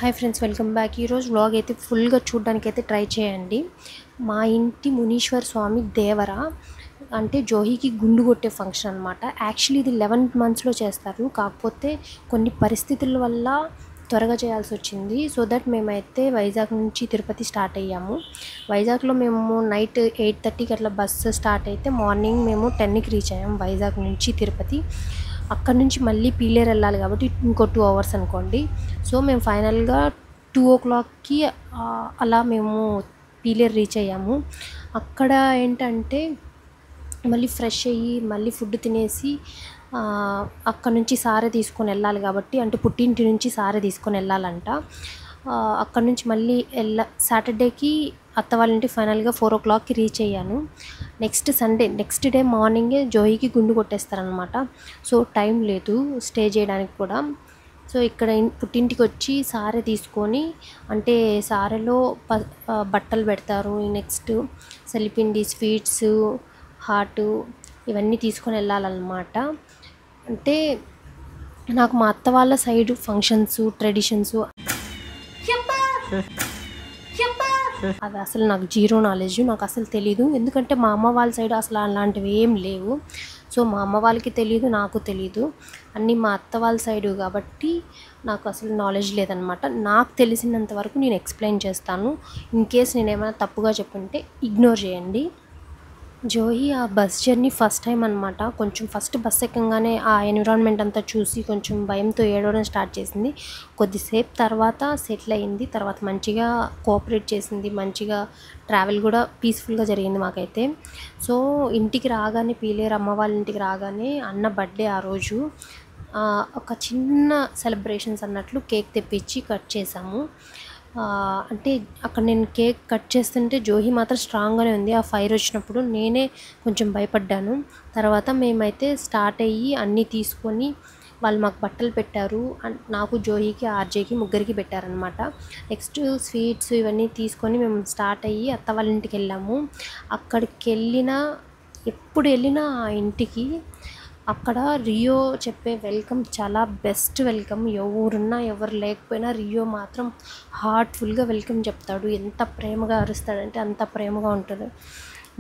Hi friends, welcome back. ఈరోజు vlog అయితే ఫుల్గా చూడడానికి అయితే ట్రై చేయండి. మా ఇంటి మునీశ్వర స్వామి దేవర అంటే జోహికి గుండు కొట్టే ఫంక్షన్ అనమాట. యాక్చువల్లీ ఇది 11 monthsలో చేస్తారు, కాకపోతే కొన్ని పరిస్థితుల వల్ల త్వరగా చేయాల్సి వచ్చింది. సో దట్ మేమైతే వైజాగ్ నుంచి తిరుపతి స్టార్ట్ అయ్యాము. వైజాగ్లో మేము నైట్ 8:30కి అట్లా బస్సు స్టార్ట్ అయితే మార్నింగ్ మేము 10కి రీచ్ అయ్యాము వైజాగ్ నుంచి తిరుపతి. అక్కడ నుంచి మళ్ళీ పీలేరు వెళ్ళాలి కాబట్టి ఇంకో 2 hours అనుకోండి. సో మేము ఫైనల్గా 2 o'clockకి అలా మేము పీలేరు రీచ్ అయ్యాము. అక్కడ ఏంటంటే మళ్ళీ ఫ్రెష్ అయ్యి మళ్ళీ ఫుడ్ తినేసి అక్కడ నుంచి సారె తీసుకొని వెళ్ళాలి కాబట్టి, అంటే పుట్టింటి నుంచి సారె తీసుకొని వెళ్ళాలంట. అక్కడ నుంచి మళ్ళీ సాటర్డేకి అత్త వాళ్ళ ఇంటికి ఫైనల్గా 4 o'clockకి రీచ్ అయ్యాను. నెక్స్ట్ డే మార్నింగే జోహికి గుండు కొట్టేస్తారనమాట. సో టైం లేదు స్టే చేయడానికి కూడా. సో ఇక్కడ పుట్టింటికి వచ్చి సారె తీసుకొని, అంటే సారెలో బట్టలు పెడతారు, నెక్స్ట్ సెలిపిండి, స్వీట్స్, హాటు ఇవన్నీ తీసుకొని వెళ్ళాలన్నమాట. అంటే నాకు మా అత్త వాళ్ళ సైడ్ ఫంక్షన్స్ ట్రెడిషన్స్ అది అసలు నాకు జీరో నాలెడ్జ్, నాకు అసలు తెలీదు. ఎందుకంటే మా అమ్మ వాళ్ళ సైడ్ అసలు అలాంటివి ఏం లేవు. సో మా అమ్మ వాళ్ళకి తెలీదు, నాకు తెలీదు. అన్నీ మా అత్త వాళ్ళ సైడు కాబట్టి నాకు అసలు నాలెడ్జ్ లేదనమాట. నాకు తెలిసినంత వరకు నేను ఎక్స్ప్లెయిన్ చేస్తాను. ఇన్ కేస్ నేను ఏమైనా తప్పుగా చెప్పుంటే ఇగ్నోర్ చేయండి. జోహి ఆ బస్ జర్నీ ఫస్ట్ టైం అనమాట. కొంచెం ఫస్ట్ బస్ ఎక్కగానే ఆ ఎన్విరాన్మెంట్ అంతా చూసి కొంచెం భయంతో ఏడవడం స్టార్ట్ చేసింది. కొద్దిసేపు తర్వాత సెటిల్ అయింది. తర్వాత మంచిగా కోఆపరేట్ చేసింది, మంచిగా ట్రావెల్ కూడా పీస్ఫుల్గా జరిగింది మాకైతే. సో ఇంటికి రాగానే, పీలేరు అమ్మ వాళ్ళ ఇంటికి రాగానే అన్న బర్త్డే ఆ రోజు ఒక చిన్న సెలబ్రేషన్స్ అన్నట్లు కేక్ తెప్పించి కట్ చేసాము. అంటే అక్కడ నేను కేక్ కట్ చేస్తుంటే జోహి మాత్రం స్ట్రాంగ్గానే ఉంది. ఆ ఫైర్ వచ్చినప్పుడు నేనే కొంచెం భయపడ్డాను. తర్వాత మేమైతే స్టార్ట్ అయ్యి అన్నీ తీసుకొని వాళ్ళు మాకు బట్టలు పెట్టారు. నాకు, జోహికి, ఆర్జేకి ముగ్గురికి పెట్టారనమాట. నెక్స్ట్ స్వీట్స్ ఇవన్నీ తీసుకొని మేము స్టార్ట్ అయ్యి అత్త వాళ్ళ ఇంటికి వెళ్ళాము. అక్కడికి ఎప్పుడు వెళ్ళినా ఆ ఇంటికి అక్కడ రియో చెప్పే వెల్కమ్ చాలా బెస్ట్ వెల్కమ్. ఎవరున్నా ఎవరు లేకపోయినా రియో మాత్రం హార్ట్ఫుల్గా వెల్కమ్ చెప్తాడు. ఎంత ప్రేమగా అరుస్తాడంటే అంత ప్రేమగా ఉంటుంది.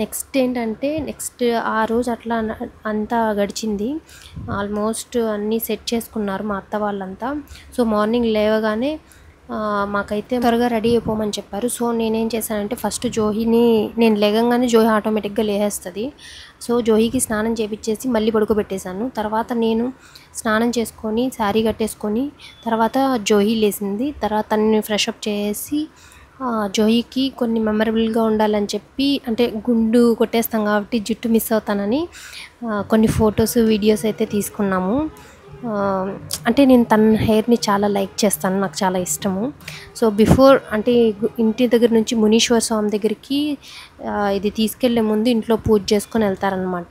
నెక్స్ట్ ఆ రోజు అట్లా అంతా గడిచింది. ఆల్మోస్ట్ అన్నీ సెట్ చేసుకున్నారు మా అత్త వాళ్ళంతా. సో మార్నింగ్ లేవగానే మాకైతే త్వరగా రెడీ అయిపోమని చెప్పారు. సో నేనేం చేశానంటే ఫస్ట్ నేను లేగంగానే జోహి ఆటోమేటిక్గా లేచేస్తుంది. సో జోహికి స్నానం చేపించేసి మళ్ళీ పడుకోబెట్టేశాను. తర్వాత నేను స్నానం చేసుకొని శారీ కట్టేసుకొని తర్వాత జోహి లేచింది. తర్వాత తనని ఫ్రెష్ అప్ చేసి జోహికి కొన్ని మెమరబుల్గా ఉండాలని చెప్పి, అంటే గుండు కొట్టేస్తాం కాబట్టి జుట్టు మిస్ అవుతానని కొన్ని ఫొటోస్, వీడియోస్ అయితే తీసుకున్నాము. అంటే నేను తన హెయిర్ని చాలా లైక్ చేస్తాను, నాకు చాలా ఇష్టము. సో అంటే ఇంటి దగ్గర నుంచి మునీశ్వర స్వామి దగ్గరికి ఇది తీసుకెళ్లే ముందు ఇంట్లో పూజ చేసుకొని వెళ్తారనమాట.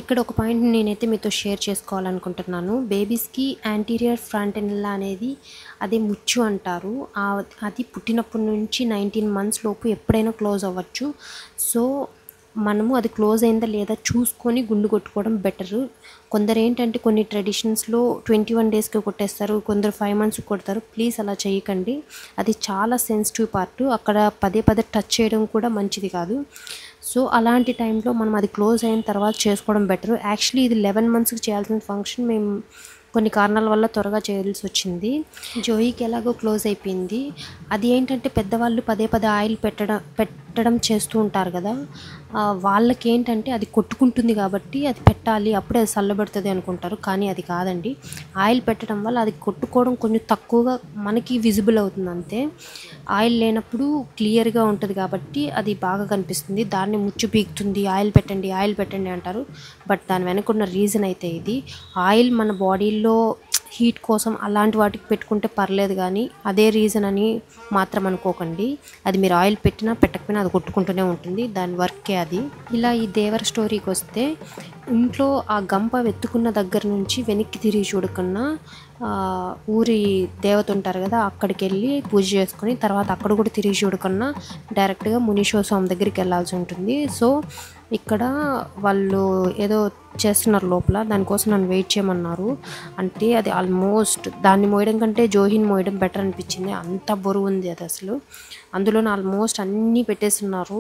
ఇక్కడ ఒక పాయింట్ నేనైతే మీతో షేర్ చేసుకోవాలనుకుంటున్నాను. బేబీస్కి యాంటీరియర్ ఫ్రంటెనిల్లా అనేది అదే ముచ్చు అంటారు. అది పుట్టినప్పటి నుంచి 19 months లోపు ఎప్పుడైనా క్లోజ్ అవ్వచ్చు. సో మనము అది క్లోజ్ అయిందా లేదా చూసుకొని గుండు కొట్టుకోవడం బెటరు. కొందరు ఏంటంటే కొన్ని ట్రెడిషన్స్లో 21 daysకి కొట్టేస్తారు, కొందరు 5 months కొడతారు. ప్లీజ్ అలా చేయకండి, అది చాలా సెన్సిటివ్ పార్ట్. అక్కడ పదే టచ్ చేయడం కూడా మంచిది కాదు. సో అలాంటి టైంలో మనం అది క్లోజ్ అయిన తర్వాత చేసుకోవడం బెటరు. యాక్చువల్లీ ఇది 11 monthsకి చేయాల్సిన ఫంక్షన్ మేము కొన్ని కారణాల వల్ల త్వరగా చేయాల్సి వచ్చింది. జోహికి ఎలాగో క్లోజ్ అయిపోయింది. అది ఏంటంటే పెద్దవాళ్ళు పదే ఆయిల్ పెట్టడం చేస్తూ ఉంటారు కదా, వాళ్ళకి ఏంటంటే అది కొట్టుకుంటుంది కాబట్టి అది పెట్టాలి, అప్పుడే అది చల్లబడుతుంది అనుకుంటారు. కానీ అది కాదండి. ఆయిల్ పెట్టడం వల్ల అది కొట్టుకోవడం కొంచెం తక్కువగా మనకి విజిబుల్ అవుతుంది అంతే. ఆయిల్ లేనప్పుడు క్లియర్గా ఉంటుంది కాబట్టి అది బాగా కనిపిస్తుంది. దాన్ని ముచ్చు పీకుతుంది, ఆయిల్ పెట్టండి అంటారు. బట్ దాని వెనకున్న రీజన్ అయితే ఇది. ఆయిల్ మన బాడీలో హీట్ కోసం అలాంటి వాటికి పెట్టుకుంటే పర్లేదు, కానీ అదే రీజన్ అని మాత్రం అనుకోకండి. అది మీరు ఆయిల్ పెట్టకపోయినా అది కొట్టుకుంటూనే ఉంటుంది, దాని వర్కే అది. ఇలా ఈ దేవర స్టోరీకి వస్తే ఇంట్లో ఆ గంప వెతుకున్న దగ్గర నుంచి వెనక్కి తిరిగి చూడకుండా ఊరి దేవత ఉంటారు కదా, అక్కడికి వెళ్ళి పూజ చేసుకొని తర్వాత అక్కడ కూడా తిరిగి చూడకుండా డైరెక్ట్గా మునీశ్వర స్వామి దగ్గరికి వెళ్ళాల్సి ఉంటుంది. సో ఇక్కడ వాళ్ళు ఏదో చేస్తున్నారు లోపల, దానికోసం నన్ను వెయిట్ చేయమన్నారు. అంటే అది ఆల్మోస్ట్ దాన్ని మోయడం కంటే జోహిని మోయడం బెటర్ అనిపించింది, అంత బరువు ఉంది అది అసలు. అందులో ఆల్మోస్ట్ అన్నీ పెట్టేస్తున్నారు.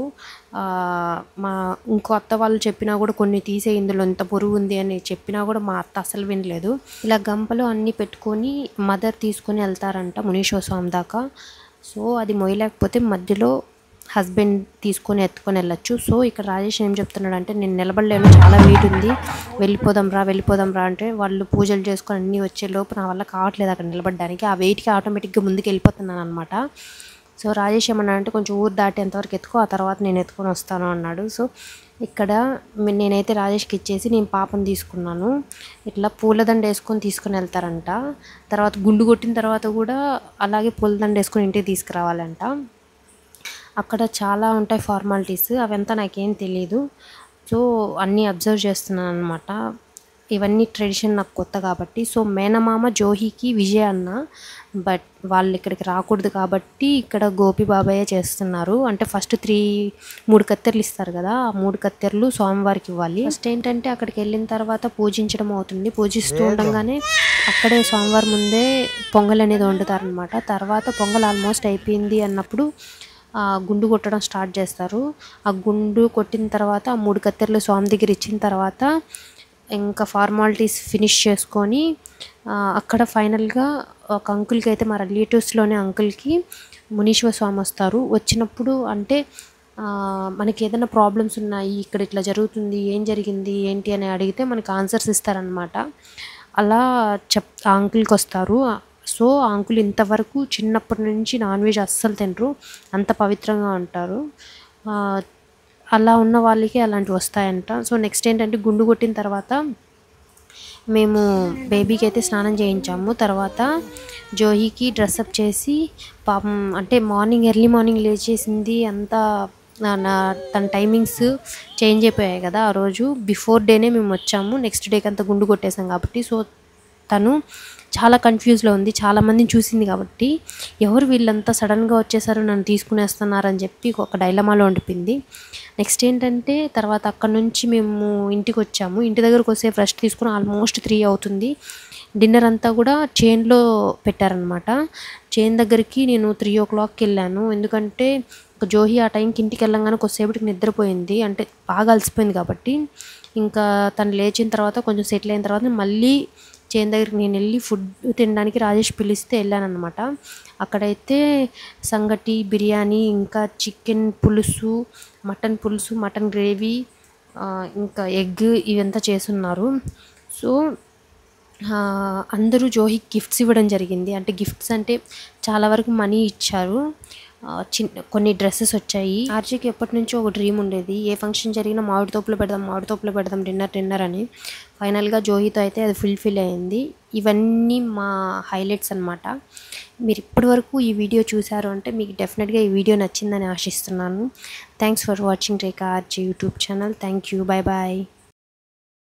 మా ఇంకో అత్త వాళ్ళు చెప్పినా కూడా కొన్ని తీసే, ఇందులో ఎంత బరువు ఉంది అని చెప్పినా కూడా మా అత్త అసలు వినలేదు. ఇలా గంపలో అన్నీ పెట్టుకొని మదర్ తీసుకొని వెళ్తారంట మునీశ్వర స్వామి దాకా. సో అది మోయలేకపోతే మధ్యలో హస్బెండ్ తీసుకొని ఎత్తుకొని వెళ్ళచ్చు. సో ఇక్కడ రాజేష్ ఏం చెప్తున్నాడు అంటే, నేను నిలబడలేను, చాలా వెయిట్ ఉంది, వెళ్ళిపోదాం రా అంటే వాళ్ళు పూజలు చేసుకొని అన్నీ వచ్చే లోపు నా వల్ల కావట్లేదు అక్కడ నిలబడడానికి. ఆ వెయిట్కి ఆటోమేటిక్గా ముందుకు వెళ్ళిపోతున్నాను అనమాట. సో రాజేష్ ఏమన్నా అంటే, కొంచెం ఊరు దాటేంతవరకు ఎత్తుకో, ఆ తర్వాత నేను ఎత్తుకొని వస్తాను అన్నాడు. సో ఇక్కడ నేనైతే రాజేష్కి ఇచ్చేసి నేను పాపను తీసుకున్నాను. ఇట్లా పూలదండ వేసుకొని తీసుకొని వెళ్తారంట. తర్వాత గుండు కొట్టిన తర్వాత కూడా అలాగే పూలదండ వేసుకొని ఇంటికి తీసుకురావాలంట. అక్కడ చాలా ఉంటాయి ఫార్మాలిటీస్, అవంతా నాకేం తెలియదు. సో అన్నీ అబ్జర్వ్ చేస్తున్నాను అనమాట. ఇవన్నీ ట్రెడిషన్ నాకు కొత్త కాబట్టి. సో మేనమామ జోహికి విజయ్ అన్న, బట్ వాళ్ళు ఇక్కడికి రాకూడదు కాబట్టి ఇక్కడ గోపి బాబాయ్ చేస్తున్నారు. అంటే ఫస్ట్ 3 కత్తెరలు ఇస్తారు కదా, ఆ 3 కత్తెరలు స్వామివారికి ఇవ్వాలి. ఫస్ట్ ఏంటంటే అక్కడికి వెళ్ళిన తర్వాత పూజించడం అవుతుంది. పూజిస్తూ ఉండగానే అక్కడే స్వామివారి ముందే పొంగల్ అనేది వండుతారనమాట. తర్వాత పొంగల్ ఆల్మోస్ట్ అయిపోయింది అన్నప్పుడు గుండు కొట్టడం స్టార్ట్ చేస్తారు. ఆ గుండు కొట్టిన తర్వాత ఆ 3 కత్తెరలు స్వామి దగ్గర ఇచ్చిన తర్వాత ఇంకా ఫార్మాలిటీస్ ఫినిష్ చేసుకొని అక్కడ ఫైనల్గా ఒక అంకుల్కి అయితే, మా రిలేటివ్స్లోనే అంకుల్కి మునీశ్వర స్వామి వస్తారు. వచ్చినప్పుడు అంటే మనకి ఏదైనా ప్రాబ్లమ్స్ ఉన్నాయి, ఇక్కడ ఇట్లా జరుగుతుంది, ఏం జరిగింది ఏంటి అని అడిగితే మనకి ఆన్సర్స్ ఇస్తారనమాట. అలా ఆ అంకుల్కి వస్తారు. సో ఆ అంకుల్ ఇంతవరకు చిన్నప్పటి నుంచి నాన్ వెజ్ అస్సలు తినరు, అంత పవిత్రంగా ఉంటారు. అలా ఉన్న వాళ్ళకి అలాంటివి వస్తాయంట. సో నెక్స్ట్ ఏంటంటే గుండు కొట్టిన తర్వాత మేము బేబీకి అయితే స్నానం చేయించాము. తర్వాత జోహికి డ్రెస్అప్ చేసి పాపం అంటే ఎర్లీ మార్నింగ్ లేచేసింది అంతా. తన టైమింగ్స్ చేంజ్ అయిపోయాయి కదా, ఆ రోజు బిఫోర్ డేనే మేము వచ్చాము, నెక్స్ట్ డేకి అంతా గుండు కొట్టేసాం కాబట్టి. సో తను చాలా కన్ఫ్యూజ్లో ఉంది, చాలామందిని చూసింది కాబట్టి. ఎవరు వీళ్ళంతా సడన్గా వచ్చేసారు, నన్ను తీసుకునేస్తున్నారని చెప్పి ఒక డైలమాలో ఉండిపోయింది. నెక్స్ట్ ఏంటంటే తర్వాత అక్కడ నుంచి మేము ఇంటికి వచ్చాము. ఇంటి దగ్గరకు వస్తే రెస్ట్ తీసుకుని ఆల్మోస్ట్ 3 అవుతుంది. డిన్నర్ అంతా కూడా చైన్లో పెట్టారనమాట. చైన్ దగ్గరికి నేను 3 o'clockకి వెళ్ళాను. ఎందుకంటే జోహి ఆ టైంకి ఇంటికి వెళ్ళంగానే కొద్దిసేపటికి నిద్రపోయింది, అంటే బాగా అలసిపోయింది కాబట్టి. ఇంకా తను లేచిన తర్వాత కొంచెం సెటిల్ అయిన తర్వాత మళ్ళీ చైన్ దగ్గరికి నేను వెళ్ళి ఫుడ్ తినడానికి రాజేష్ పిలిస్తే వెళ్ళాను అనమాట. అక్కడైతే సంగటి, బిర్యానీ, ఇంకా చికెన్ పులుసు, మటన్ పులుసు, మటన్ గ్రేవీ, ఇంకా ఎగ్ ఇవంతా చేస్తున్నారు. సో అందరూ జోహికి గిఫ్ట్స్ ఇవ్వడం జరిగింది. అంటే గిఫ్ట్స్ అంటే చాలా వరకు మనీ ఇచ్చారు, కొన్ని డ్రెస్సెస్ వచ్చాయి. ఆర్జీకి ఎప్పటి నుంచో ఒక డ్రీమ్ ఉండేది, ఏ ఫంక్షన్ జరిగినా మామిడి తోపులో పెడదాం డిన్నర్ అని. ఫైనల్గా జోహితో అయితే అది ఫుల్ఫిల్ అయింది. ఇవన్నీ మా హైలైట్స్ అనమాట. మీరు ఇప్పటి వరకు ఈ వీడియో చూసారు అంటే మీకు డెఫినెట్గా ఈ వీడియో నచ్చిందని ఆశిస్తున్నాను. Thanks for watching Rekha RG YouTube channel. Thank you. Bye bye.